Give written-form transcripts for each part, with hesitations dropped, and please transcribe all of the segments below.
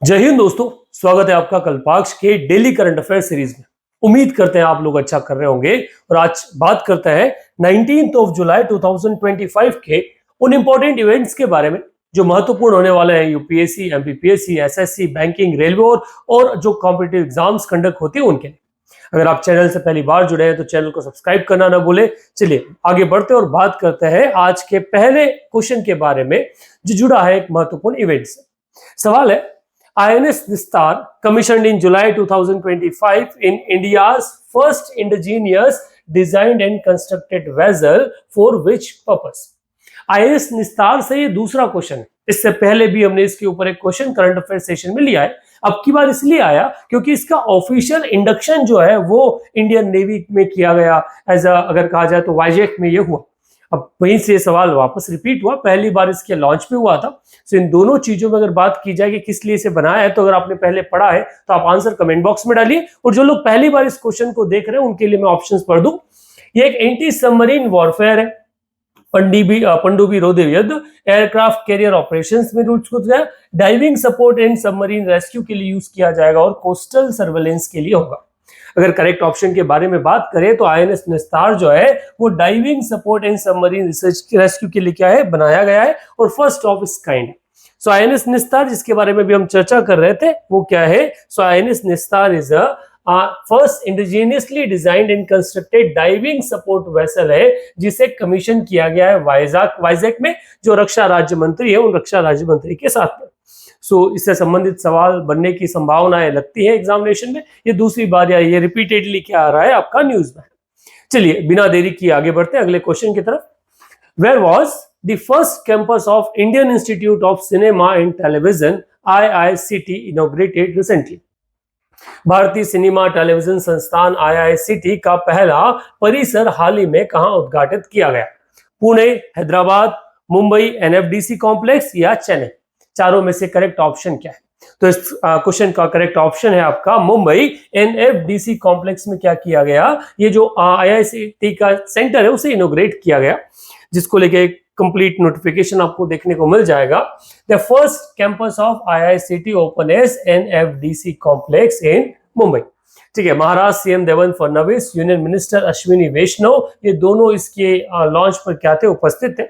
जय हिंद दोस्तों, स्वागत है आपका कल्पाक्ष के डेली करंट अफेयर सीरीज में। उम्मीद करते हैं आप लोग अच्छा कर रहे होंगे और आज बात करते हैं 19 जुलाई 2025 के उन इंपॉर्टेंट इवेंट्स के बारे में जो महत्वपूर्ण होने वाले हैं UPSC, MPPSC, SSC, banking, railway और जो कॉम्पिटिटिव एग्जाम्स कंडक्ट होती है उनके लिए। अगर आप चैनल से पहली बार जुड़े हैं तो चैनल को सब्सक्राइब करना ना भूलें। चलिए आगे बढ़ते और बात करते हैं आज के पहले क्वेश्चन के बारे में जो जुड़ा है एक महत्वपूर्ण इवेंट से। सवाल है, INS Nistar, commissioned in July 2025 in India's first indigenous designed and constructed vessel, for which purpose? INS Nistar से ये दूसरा क्वेश्चन है। इससे पहले भी हमने इसके ऊपर एक क्वेश्चन करंट अफेयर सेशन में लिया है। अब की बार इसलिए आया क्योंकि इसका ऑफिशियल इंडक्शन जो है वो इंडियन नेवी में किया गया, अगर कहा जाए तो वाइजैक में ये हुआ। अब वहीं से सवाल वापस रिपीट हुआ, पहली बार इसके लॉन्च पे हुआ था। तो इन दोनों चीजों में अगर बात की जाए कि किस लिए इसे बनाया है, तो अगर आपने पहले पढ़ा है तो आप आंसर कमेंट बॉक्स में डालिए। और जो लोग पहली बार इस क्वेश्चन को देख रहे हैं उनके लिए मैं ऑप्शंस पढ़ दूं। ये एक एंटी सबमरीन वॉरफेयर है, पनडुब्बी रोधी युद्ध, एयरक्राफ्ट कैरियर ऑपरेशंस में यूज किया जाएगा, diving support and submarine rescue के लिए यूज किया जाएगा और कोस्टल सर्वेलेंस के लिए होगा। अगर करेक्ट ऑप्शन के बारे में बात करें तो INS निस्तार जो है वो diving support and submarine research rescue के लिए क्या है, बनाया गया है और first of its kind. So INS निस्तार जिसके बारे में भी हम चर्चा कर रहे थे वो क्या है? सो INS निस्तार is a first indigenously designed and constructed diving support vessel है जिसे कमीशन किया गया है वाइजैक में, जो रक्षा राज्य मंत्री है उन रक्षा राज्य मंत्री के साथ में। इससे संबंधित सवाल बनने की संभावनाएं लगती है एग्जामिनेशन में। ये दूसरी बार या ये रिपीटेडली क्या आ रहा है आपका न्यूज में। चलिए बिना देरी किए आगे बढ़ते हैं अगले क्वेश्चन की तरफ। Where was the first campus of Indian Institute of Cinema and Television IICT inaugurated recently? भारतीय सिनेमा टेलीविजन संस्थान IICT का पहला परिसर हाल ही में कहां उद्घाटित किया गया? पुणे, हैदराबाद, मुंबई NFDC कॉम्प्लेक्स या चेन्नई? चारों में से करेक्ट ऑप्शन क्या है? तो इस क्वेश्चन का करेक्ट ऑप्शन है आपका मुंबई NFDC कॉम्प्लेक्स में क्या किया गया, ये जो IICT का सेंटर है उसे इनोग्रेट किया गया, जिसको लेके कंप्लीट नोटिफिकेशन आपको देखने को मिल जाएगा। The first campus of IICT open as NFDC complex in Mumbai. ठीक है, Maharashtra CM Devendra Fadnavis, union minister Ashwini Vaishnaw, ये दोनों इसके लॉन्च पर क्या थे, उपस्थित थे।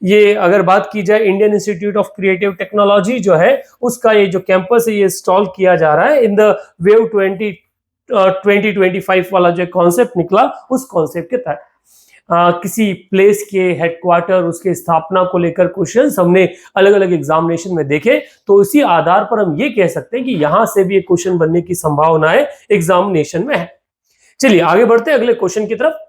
ये अगर बात की जाए Indian Institute of creative technology जो है उसका ये जो कैंपस है ये इंस्टॉल किया जा रहा है इन द वेव 2025 वाला जो कॉन्सेप्ट निकला उस कॉन्सेप्ट के तहत। किसी प्लेस के हेडक्वार्टर, उसके स्थापना को लेकर क्वेश्चंस हमने अलग अलग एग्जामिनेशन में देखे, तो इसी आधार पर हम ये कह सकते हैं कि यहां से भी एक क्वेश्चन बनने की संभावनाएं एग्जामिनेशन में है। चलिए आगे बढ़ते हैं अगले क्वेश्चन की तरफ।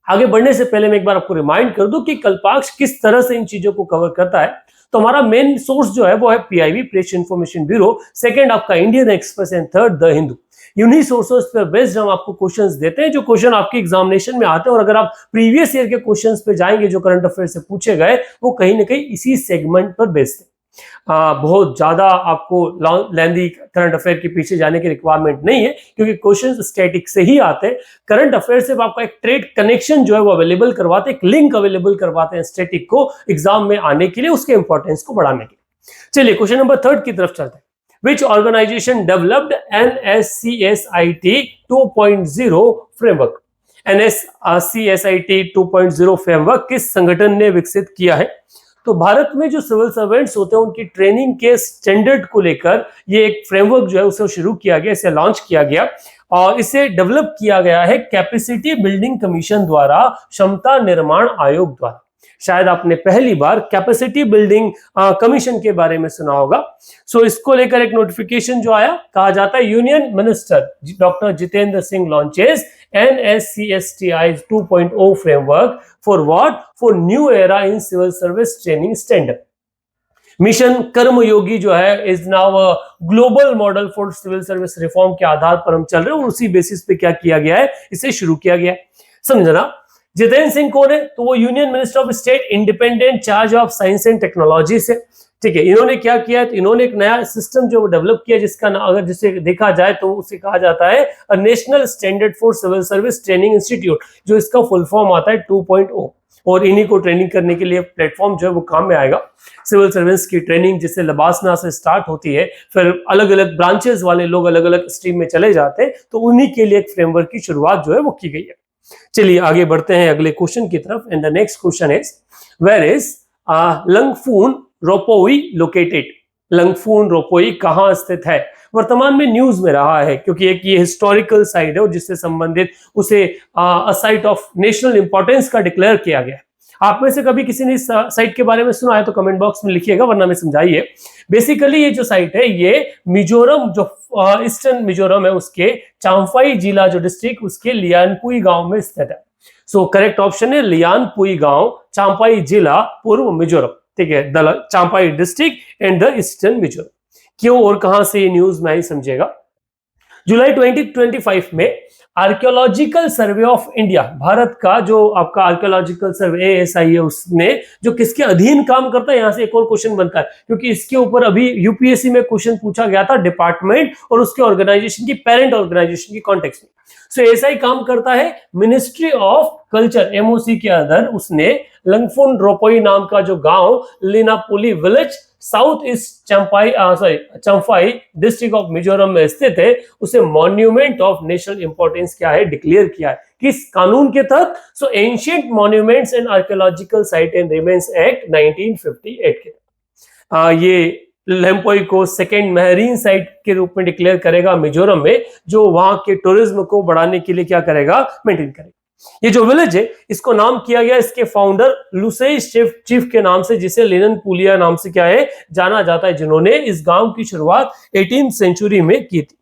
आगे बढ़ने से पहले मैं एक बार आपको रिमाइंड कर दूं कि कल्पाक्ष किस तरह से इन चीजों को कवर करता है। तो हमारा मेन सोर्स जो है वो है PIB, press information bureau, second आपका Indian Express and third the Hindu. इन्हीं सोर्सेस पर बेस्ड हम आपको क्वेश्चंस देते हैं जो क्वेश्चन आपके एग्जामिनेशन में आते हैं। और अगर आप प्रीवियस ईयर के क्वेश्चंस पे जाएंगे जो करंट अफेयर से पूछे गए वो कहीं ना कहीं इसी सेगमेंट पर बेस्ड है। बहुत ज्यादा आपको लेंदी करंट अफेयर के पीछे जाने की रिक्वायरमेंट नहीं है क्योंकि क्वेश्चंस स्टैटिक से ही आते हैं। करंट अफेयर से आपका एक ट्रेड कनेक्शन जो है वो अवेलेबल करवाते हैं, एक लिंक अवेलेबल करवाते हैं स्टैटिक को एग्जाम में आने के लिए, उसके इंपॉर्टेंस को बढ़ाने के लिए। चलिए क्वेश्चन नंबर 3 की तरफ चलते हैं। Which organization developed NSCSIT 2.0 framework? NSCSIT 2.0 framework किस संगठन ने विकसित किया है? तो भारत में जो सिविल सर्वेंट्स होते हैं उनकी ट्रेनिंग के स्टैंडर्ड को लेकर ये एक फ्रेमवर्क जो है उसे शुरू किया गया, इसे लॉन्च किया गया और इसे डेवलप किया गया है कैपेसिटी बिल्डिंग कमीशन द्वारा, क्षमता निर्माण आयोग द्वारा। शायद आपने पहली बार कैपेसिटी बिल्डिंग कमीशन के बारे में सुना होगा। इसको लेकर एक नोटिफिकेशन जो आया, कहा जाता है union minister doctor Jitendra Singh launches NSCSTI 2.0 framework for what? For new era in civil service training standard. Mission Karmayogi जो है is now a global model for civil service reform के आधार पर हम चल रहे हैं और उसी बेसिस पे क्या किया गया है, इसे शुरू किया गया है। समझना, जितेंद्र सिंह कौन है? तो वो union minister of state independent charge of science and technology से। ठीक है, इन्होंने क्या किया है? तो इन्होंने एक नया सिस्टम जो डेवलप किया जिसका अगर जिसे देखा जाए तो उसे कहा जाता है national standard for civil service training institute, जो इसका फुल फॉर्म आता है 2.0। और इन्हीं को ट्रेनिंग करने के लिए प्लेटफॉर्म जो है वो काम में आएगा। सिविल सर्विस की ट्रेनिंग जिससे लबासना से स्टार्ट होती है, फिर अलग अलग ब्रांचेस वाले लोग अलग अलग स्ट्रीम में चले जाते हैं, तो उन्हीं के लिए एक फ्रेमवर्क की शुरुआत जो है वो की गई है। चलिए आगे बढ़ते हैं अगले क्वेश्चन की तरफ। And the next question is, where is Lungphun Ropui located? Lungphun Ropui कहाँ स्थित है? वर्तमान में न्यूज में रहा है क्योंकि एक ये हिस्टोरिकल साइट है और जिससे संबंधित उसे साइट ऑफ नेशनल इंपॉर्टेंस का डिक्लेयर किया गया है। आप में से कभी किसी ने इस साइट के बारे में सुना है तो कमेंट बॉक्स में लिखिएगा, वरना में समझाइए। बेसिकली ये जो साइट है ये मिजोरम, जो ईस्टर्न मिजोरम है उसके चांफाई जिला जो डिस्ट्रिक्ट उसके लियानपुई गांव में स्थित है। सो करेक्ट ऑप्शन है लियानपुई गांव, चांपाई जिला, पूर्व मिजोरम। ठीक है, the Champhai district and the eastern Mizoram. क्यों और कहां से ये न्यूज में आई समझिएगा। जुलाई 2025 में archaeological survey of India, Bharat का जो आपका आर्कियोलॉजिकल सर्वे ASI है, उसने जो किसके अधीन काम करता है, यहां से एक और क्वेश्चन बनता है क्योंकि इसके ऊपर अभी यूपीएससी में क्वेश्चन पूछा गया था डिपार्टमेंट और उसके ऑर्गेनाइजेशन की, पेरेंट ऑर्गेनाइजेशन की कॉन्टेक्स्ट में। सो ASI काम करता है मिनिस्ट्री ऑफ कल्चर, MOC के अंदर। उसने लंगफून रोपोई नाम का जो गांव Lianpuli village south east Champhai district of Mizoram में स्थित है, उसे मॉन्यूमेंट ऑफ नेशनल इंपॉर्टेंस क्या है डिक्लेयर किया है। किस कानून के तहत? So ancient monuments and archaeological site and remains act 1958 के। ये लेम्पोई को सेकेंड महरीन साइट के रूप में डिक्लेयर करेगा मिजोरम में, जो वहां के टूरिज्म को बढ़ाने के लिए क्या करेगा, मेंटेन करेगा। ये जो विलेज है इसको नाम किया गया इसके फाउंडर लुसेई चीफ के नाम से, जिसे लेनन पुलिया नाम से क्या है जाना जाता है, जिन्होंने इस गांव की शुरुआत 18वीं सेंचुरी में की थी।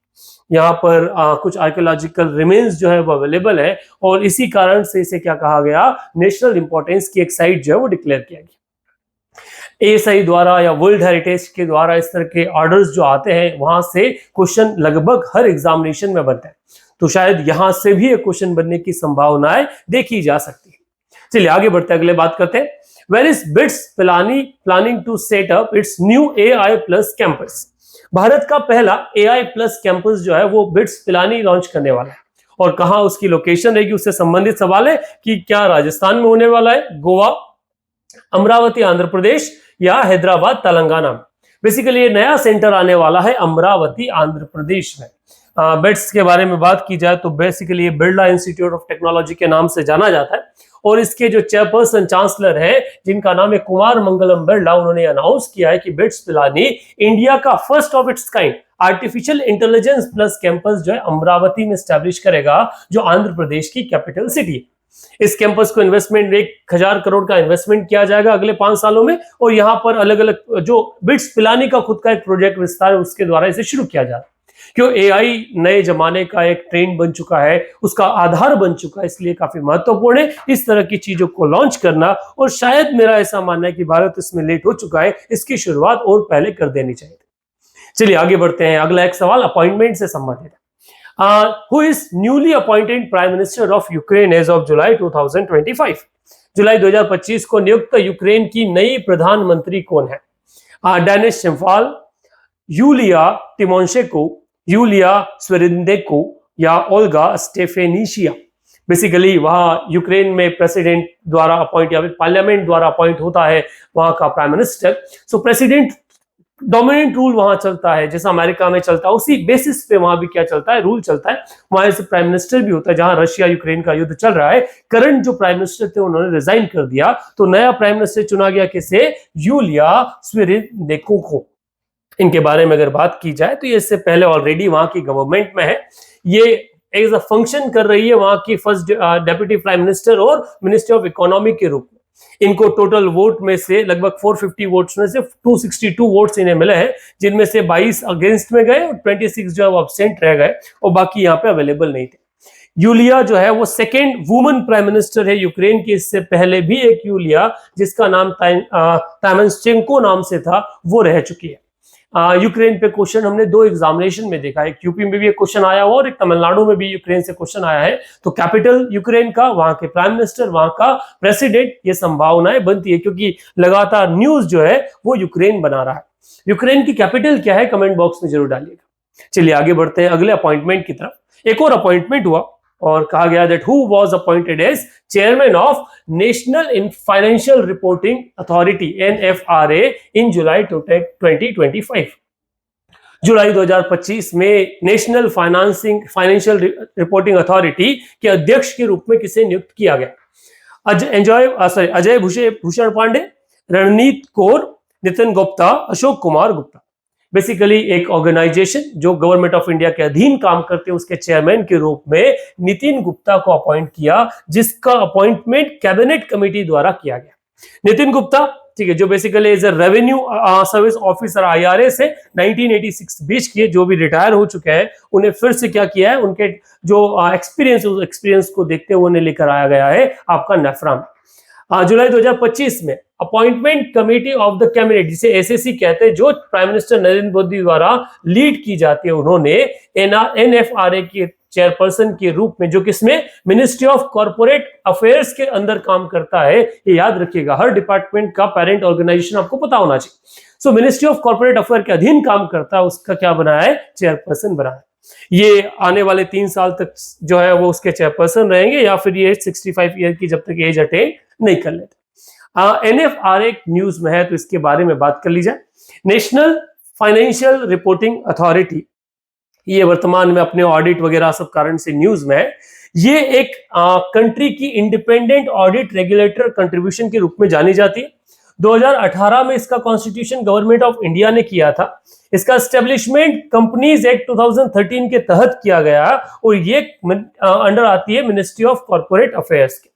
यहाँ पर कुछ आर्कियोलॉजिकल रिमेन्स जो है वो अवेलेबल है और इसी कारण से इसे क्या कहा गया, नेशनल इंपॉर्टेंस की एक साइट जो है वो डिक्लेयर किया गया। ASI द्वारा या वर्ल्ड हेरिटेज के द्वारा इस तरह के ऑर्डर्स जो आते हैं वहां से क्वेश्चन लगभग हर एग्जामिनेशन में बनता है, तो शायद यहां से भी एक क्वेश्चन बनने की संभावनाएं देखी जा सकती है। चलिए आगे बढ़ते हैं, अगले बात करते हैं। Where is BITS Pilani planning to set up its new AI plus campus? भारत का पहला AI प्लस कैंपस जो है वो बिट्स पिलानी लॉन्च करने वाला है, और कहां उसकी लोकेशन रहेगी उससे संबंधित सवाल है कि क्या राजस्थान में होने वाला है, गोवा, अमरावती आंध्र प्रदेश, या हैदराबाद तेलंगाना में। बेसिकली ये नया सेंटर आने वाला है अमरावती आंध्र प्रदेश में। बेट्स के बारे में बात की जाए तो बेसिकली ये बिरला इंस्टीट्यूट ऑफ टेक्नोलॉजी के नाम से जाना जाता है, और इसके जो चेयरपर्सन चांसलर है जिनका नाम है कुमार मंगलम बिरला, उन्होंने अनाउंस किया है कि बिट्स पिलानी इंडिया का first of its kind artificial intelligence plus campus जो है अमरावती में स्टैब्लिश करेगा, जो आंध्र प्रदेश की कैपिटल सिटी है। इस कैंपस को इन्वेस्टमेंट 1000 करोड़ का इन्वेस्टमेंट किया जाएगा अगले 5 सालों में, और यहाँ पर अलग अलग जो बिट्स पिलानी का खुद का एक प्रोजेक्ट विस्तार है उसके द्वारा इसे शुरू किया जा रहा है। क्यों, AI नए जमाने का एक ट्रेंड बन चुका है, उसका आधार बन चुका है, इसलिए काफी महत्वपूर्ण है इस तरह की चीजों को लॉन्च करना, और शायद मेरा ऐसा मानना है कि भारत इसमें लेट हो चुका है, इसकी शुरुआत और पहले कर देनी चाहिए। चलिए आगे बढ़ते हैं, अगला एक सवाल अपॉइंटमेंट से संबंधित है। Who is newly appointed Prime Minister of Ukraine as of July 2025? जुलाई 2025 को नियुक्त यूक्रेन की नई प्रधानमंत्री कौन है? डेनिस शिम्फाल, यूलिया टिमोशेंको, यूलिया स्वेरिडेंको, या ओल्गा स्टेफेनिशिया। बेसिकली वहां यूक्रेन में प्रेसिडेंट द्वारा अपॉइंट या फिर पार्लियामेंट द्वारा अपॉइंट होता है वहां का प्राइम मिनिस्टर। सो प्रेसिडेंट डोमिनेंट रूल वहां चलता है, जैसा अमेरिका में चलता है उसी बेसिस पे वहां भी क्या चलता है, रूल चलता है। वहां से प्राइम मिनिस्टर भी होता है। जहां रशिया यूक्रेन का युद्ध चल रहा है, करंट जो प्राइम मिनिस्टर थे उन्होंने रिजाइन कर दिया, तो नया प्राइम मिनिस्टर चुना गया किसे, यूलिया स्वेरिडेंको को। इनके बारे में अगर बात की जाए तो ये इससे पहले ऑलरेडी वहां की गवर्नमेंट में है, ये एज अ फंक्शन कर रही है वहां की फर्स्ट डेप्यूटी प्राइम मिनिस्टर और मिनिस्टर ऑफ इकोनॉमी के रूप में। इनको टोटल वोट में से लगभग 450 वोट्स में से 262 वोट्स इन्हें मिले हैं, जिनमें से 22 अगेंस्ट में गए और 26 जो है वो एब्सेंट रह गए, और बाकी यहाँ पे अवेलेबल नहीं थे। यूलिया जो है वो सेकेंड वुमन प्राइम मिनिस्टर है यूक्रेन की। इससे पहले भी एक यूलिया जिसका नाम ताइमनचेंको नाम से था वो रह चुकी है। यूक्रेन पे क्वेश्चन हमने 2 एग्जामिनेशन में देखा है, एक यूपी में भी एक क्वेश्चन आया हुआ और एक तमिलनाडु में भी यूक्रेन से क्वेश्चन आया है। तो कैपिटल यूक्रेन का, वहां के प्राइम मिनिस्टर, वहां का प्रेसिडेंट, ये संभावनाएं बनती है क्योंकि लगातार न्यूज जो है वो यूक्रेन बना रहा है। यूक्रेन की कैपिटल क्या है, कमेंट बॉक्स में जरूर डालिएगा। चलिए आगे बढ़ते हैं अगले अपॉइंटमेंट की तरफ। एक और अपॉइंटमेंट हुआ और कहा गया that who was appointed as chairman of National Financial Reporting Authority NFRA in July 2025। जुलाई 2025 में नेशनल फाइनेंशियल रिपोर्टिंग अथॉरिटी के अध्यक्ष के रूप में किसे नियुक्त किया गया? अजय भूषण पांडे, रणनीत कौर, नितिन गुप्ता, अशोक कुमार गुप्ता। बेसिकली एक ऑर्गेनाइजेशन जो गवर्नमेंट ऑफ इंडिया के अधीन काम करते हैं उसके चेयरमैन के रूप में नितिन गुप्ता को अपॉइंट किया, जिसका अपॉइंटमेंट कैबिनेट कमेटी द्वारा किया गया। नितिन गुप्ता, ठीक है, जो basically as a revenue service officer IRA से 1986 बीच किए, जो भी रिटायर हो चुके हैं, उन्हें फिर से क्या किया है, उनके जो एक्सपीरियंस को देखते हुए उन्हें लेकर आया गया है आपका नेफ्रा में। जुलाई 2025 में appointment committee of the cabinet, जिसे SAC कहते हैं, जो प्राइम मिनिस्टर नरेंद्र मोदी द्वारा लीड की जाती है, उन्होंने NFRA के चेयरपर्सन के रूप में, जो किसमें मिनिस्ट्री ऑफ कॉर्पोरेट अफेयर्स के अंदर काम करता है, ये याद रखिएगा, हर डिपार्टमेंट का पेरेंट ऑर्गेनाइजेशन आपको पता होना चाहिए। सो मिनिस्ट्री ऑफ कॉर्पोरेट अफेयर के अधीन काम करता है, उसका क्या बना है, चेयरपर्सन बना है। ये आने वाले 3 साल तक जो है वो उसके चेयरपर्सन रहेंगे, या फिर ये 65 ईयर की जब तक एज अटेन नहीं कर लेते। NFRA न्यूज में है तो इसके बारे में बात कर ली जाए। नेशनल फाइनेंशियल रिपोर्टिंग अथॉरिटी, ये वर्तमान में अपने ऑडिट वगैरह सब कारण से न्यूज में है। ये एक कंट्री की इंडिपेंडेंट ऑडिट रेगुलेटर कंट्रीब्यूशन के रूप में जानी जाती है। 2018 में इसका कॉन्स्टिट्यूशन गवर्नमेंट ऑफ इंडिया ने किया था। इसका एस्टेब्लिशमेंट कंपनीज एक्ट 2013 के तहत किया गया और ये अंडर आती है मिनिस्ट्री ऑफ कॉर्पोरेट अफेयर्स के।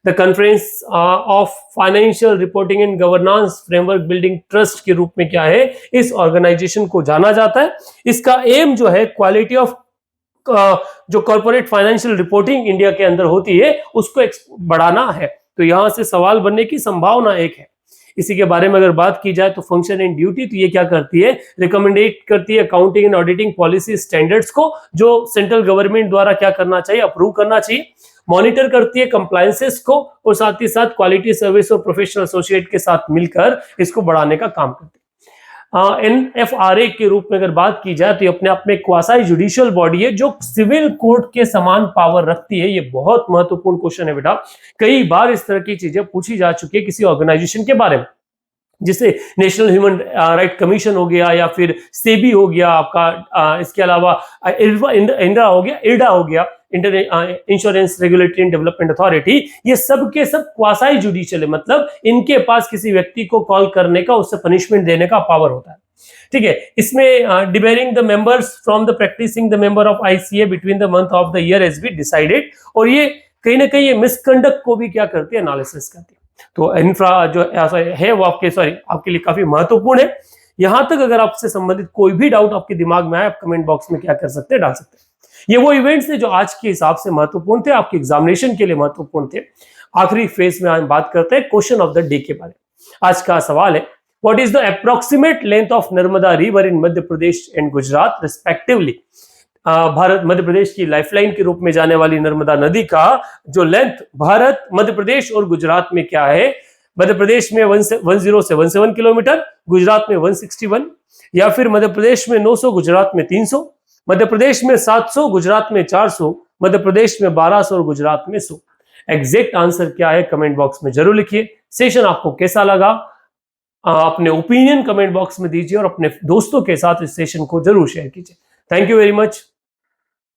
The conference of financial reporting and governance framework building trust के रूप में क्या है, इस ऑर्गेनाइजेशन को जाना जाता है। इसका एम जो है क्वालिटी ऑफ जो कॉर्पोरेट फाइनेंशियल रिपोर्टिंग इंडिया के अंदर होती है उसको बढ़ाना है। तो यहां से सवाल बनने की संभावना एक है। इसी के बारे में अगर बात की जाए तो फंक्शन एंड ड्यूटी, तो ये क्या करती है, रिकमेंडेट करती है accounting and auditing policy standards को, जो सेंट्रल गवर्नमेंट द्वारा क्या करना चाहिए, अप्रूव करना चाहिए। मॉनिटर करती है कंप्लायंसेस को, और साथ ही साथ क्वालिटी सर्विस और प्रोफेशनल एसोसिएट के साथ मिलकर इसको बढ़ाने का काम करती है। NFRA के रूप में अगर बात की जाए तो ये अपने आप में क्वासी जुडिशियल बॉडी है जो सिविल कोर्ट के समान पावर रखती है। ये बहुत महत्वपूर्ण क्वेश्चन है बेटा, कई बार इस तरह की चीजें पूछी जा चुकी है किसी ऑर्गेनाइजेशन के बारे में, जिसे नेशनल ह्यूमन राइट कमीशन हो गया, या फिर सेबी हो गया आपका, इसके अलावा इंडा हो गया, insurance regulatory and development authority. ये सब के सब क्वासी जुडिशियल है, मतलब इनके पास किसी व्यक्ति को कॉल करने का, उससे पनिशमेंट देने का पावर होता है। ठीक है, इसमें debarring the members from the practicing the member of ICA between the month of the year has been decided, और ये कहीं ना कहीं ये मिसकंडक्ट को भी क्या करती है, एनालिसिस करती है। तो इंफ्रा जो है वो आपके लिए काफी महत्वपूर्ण है। यहां तक अगर आपसे संबंधित कोई भी डाउट आपके दिमाग में आए, आप कमेंट बॉक्स में क्या कर सकते हैं, डाल सकते हैं। ये वो इवेंट्स थे जो आज के हिसाब से महत्वपूर्ण थे, आपके एग्जामिनेशन के लिए महत्वपूर्ण थे। आखिरी फेज में हम बात करते हैं क्वेश्चन ऑफ द डे के बारे में। आज का सवाल है, what is the approximate length of Narmada river in Madhya Pradesh and Gujarat respectively. Bharat Madhya Pradesh की लाइफलाइन के रूप में जाने वाली नर्मदा नदी का जो लेंथ भारत, मध्य प्रदेश और गुजरात में क्या है। मध्य प्रदेश में 10 से 17 किलोमीटर, गुजरात में 161, या फिर मध्य प्रदेश में 900, गुजरात में 300, मध्य प्रदेश में 700, गुजरात में 400, मध्य प्रदेश में 1200 और गुजरात में 100। एग्जैक्ट आंसर क्या है कमेंट बॉक्स में जरूर लिखिए। सेशन आपको कैसा लगा, अपने ओपिनियन कमेंट बॉक्स में दीजिए और अपने दोस्तों के साथ इस सेशन को जरूर शेयर कीजिए। Thank you very much.